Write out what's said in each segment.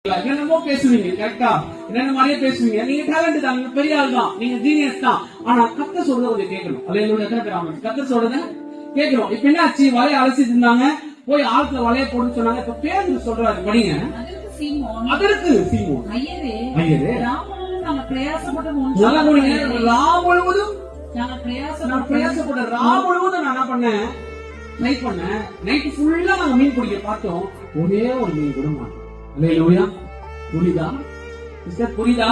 என்னென்னமோ பேசுவீங்க, கரெக்டா? என்னென்ன மாதிரியே பேசுவீங்க. நீங்க டேலண்ட் தான், நீங்க பெரிய ஆள் தான், நீங்க ஜீனியஸ் தான். ஆனா கத்த சொல்றத கொஞ்சம் கேட்கணும். அல்லேலூயா. எத்தனை பேர் ஆமென்? கத்த சொல்றத கேட்கணும். இப்ப என்ன ஆச்சு? வலைய அலசிட்டு இருந்தாங்க, போய் ஆத்துல வலைய போடுன்னு சொன்னாங்க. இப்ப பேதுரு சொல்றாரு, படிங்க. அதற்கு சீமோன் ஐயரே, நாங்க பிரயாசப்பட்டு நல்லா போடுங்க. ராம் முழுவதும் பிரயாசப்பட்ட ராம் முழுவதும் நான் என்ன பண்ணேன்? ட்ரை பண்ணேன். நைட் ஃபுல்லா நாங்க மீன் பிடிக்க பார்த்தோம். ஒரே ஒரு மீன் கூட மாட்டோம். அல்லேலூயா. புரியுதா சிஸ்டர்? புரியுதா?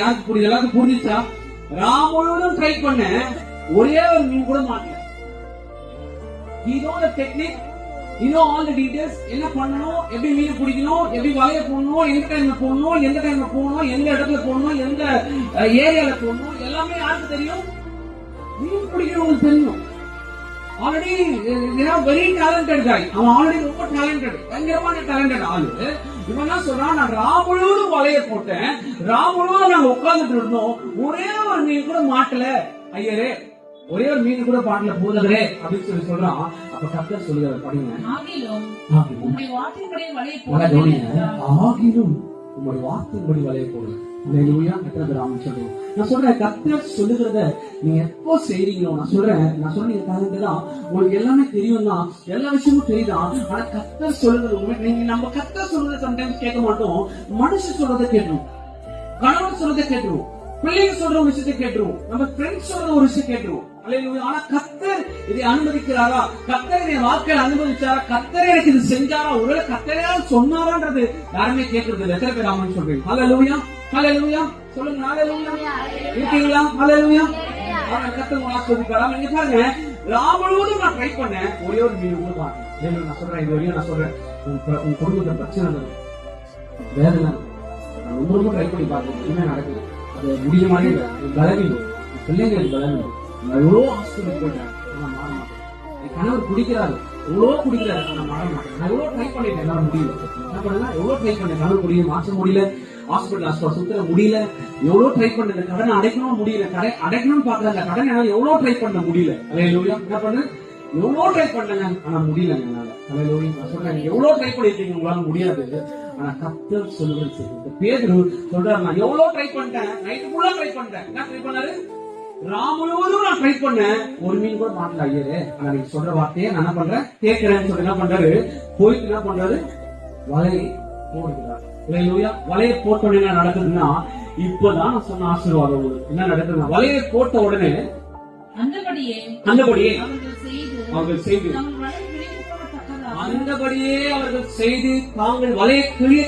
யாருக்கு புரியுது? எல்லாருக்கும் புரிஞ்சுச்சா? ராம் முழுவதும் ட்ரை பண்ண, ஒரே ஒரு மீன் கூட மாட்டல. He know the technique, he know all the details. என்ன பண்ணணும், எப்படி மீன் பிடிக்கணும், எப்படி வலைய போடணும், எந்த டைம்ல போடணும், எந்த டைம்ல போடணும், எந்த இடத்துல போடணும், எந்த ஏரியால போடணும், எல்லாமே யாருக்கு தெரியும்? மீன் பிடிக்கிறவங்களுக்கு தெரியும். ஆல்ரெடி வெரி டேலண்டட் காய். அவன் ஆல்ரெடி ரொம்ப டேலண்டட், பயங்கரமான டேலண்டட் ஆளு. இவன் என்ன சொல்றான்? நான் ராம் முழுவதும் வலைய போட்டேன், ராம் முழுவதும் நாங்க உட்கார்ந்துட்டு இருந்தோம், ஒரே ஒரு மீன் கூட மாட்டல ஐயரே, ஒரே ஒரு மீன் கூட பாட்டல போதவரே அப்படின்னு சொல்லி சொல்றான். அப்ப கர்த்தர் சொல்லுவார், படிங்க. ஆகிலும் உம்முடைய வார்த்தையின்படி வலைய போடுங்க. அல்லேலூயா. நான் சொல்றேன், கர்த்தர் சொல்லுகிறத நீங்க எப்போ செய்றீங்களோ, நான் சொல்றேன் டேலண்ட் தான், உங்களுக்கு எல்லாமே தெரியும் தான், எல்லா விஷயமும் தெரியுதான். ஆனா கர்த்தர் சொல்லுகிறது நீங்க நம்ம கர்த்தர் சொல்றதை சம்டைம்ஸ் கேட்க மாட்டோம், மனுஷன் சொல்றதை கேட்டுருவோம், கணவன் சொல்றதை கேட்டுருவோம், பிள்ளைங்க சொல்ற ஒரு விஷயத்தை கேட்டுருவோம், நம்ம ஃப்ரெண்ட்ஸ் சொல்ற ஒரு விஷயம் கேட்டுருவோம். ஆனா கர்த்தர் இதை அனுமதிக்கிறாரா? கர்த்தர் இதை வாழ்க்கையில அனுமதிச்சாரா? கர்த்தர் எனக்கு இது செஞ்சாரா? ஒருவேளை கர்த்தரையால் சொன்னாரான்றது யாருமே கேட்கறது இல்லை. எத்தனை பேர் ஆமென் சொல்றீங்க? ஹல்லேலூயா, ஹல்லேலூயா சொல்லுங்க. ஹல்லேலூயா இருக்கீங்களா? ஹல்லேலூயா. கர்த்தர் உங்களை ஆசீர்வதிப்பாரா? நீங்க பாருங்க, ராம் முழுவதும் நான் ட்ரை பண்ணேன், ஒரே ஒரு மீன் கூட மாட்டேன். நான் சொல்றேன், இது வரையும் நான் சொல்றேன், உன் குடும்பத்தை பிரச்சனை வேதனை ரொம்ப ட்ரை பண்ணி பார்த்தேன், என்ன நடக்குது? அது முடிய மாதிரி இல்லை. பலவீனம், பிள்ளைங்களுக்கு பலவீனம். நான் எவ்வளவு ஹாஸ்பிட்டல் போயிட்டேன், ஆனா மாற மாட்டேன். என் கணவர் குடிக்கிறாரு, எவ்வளவு குடிக்கிறாரு, ஆனா மாற மாட்டேன். நான் எவ்வளவு ட்ரை பண்ணிட்டேன், என்னால முடியல. என்ன பண்ணா, எவ்வளவு ட்ரை பண்ணேன், கணவர் குடிய மாற்ற முடியல, ஹாஸ்பிட்டல் சுத்தர முடியல, எவ்வளவு ட்ரை பண்ண, கடனை அடைக்கணும் முடியல, அடைக்கணும்னு பாக்குறாங்க, கடனை எவ்வளவு ட்ரை பண்ண முடியல. அல்லேலூயா. என்ன பண்ண, எவ்வளவு ட்ரை பண்ணங்க, ஆனா முடியல என்னால. அல்லேலூயா. நான் சொல்றேன், எவ்வளவு ட்ரை பண்ணிருக்கீங்க, உங்களால முடியாது. ஆனா கர்த்தர் சொல்லுவது சரி. இந்த பேதுரு சொல்றாரு, நான் எவ்வளவு ட்ரை பண்ணிட்டேன், நைட்டு ஃபுல்லா ட்ரை பண்ணிட்டேன். என்ன ட்ரை பண்ணாரு? ராம் முழுவதும் நான் ட்ரை பண்ணேன், ஒரு மீன் கூட மாட்டல ஐயரே. ஆனா நீங்க சொல்ற வார்த்தையை நான் என்ன பண்றேன், கேட்கிறேன்னு சொல்லி என்ன பண்றாரு? போயிட்டு என்ன பண்றாரு? வலையை போடுகிறார். அல்லேலூயா. வலையை போட்ட உடனே என்ன நடக்குதுன்னா, இப்பதான் நான் சொன்ன ஆசீர்வாதம் என்ன நடக்குதுன்னா, வலையை போட்ட உடனே அந்தபடியே அவர்கள் செய்து தாங்கள் வலையை கிழிய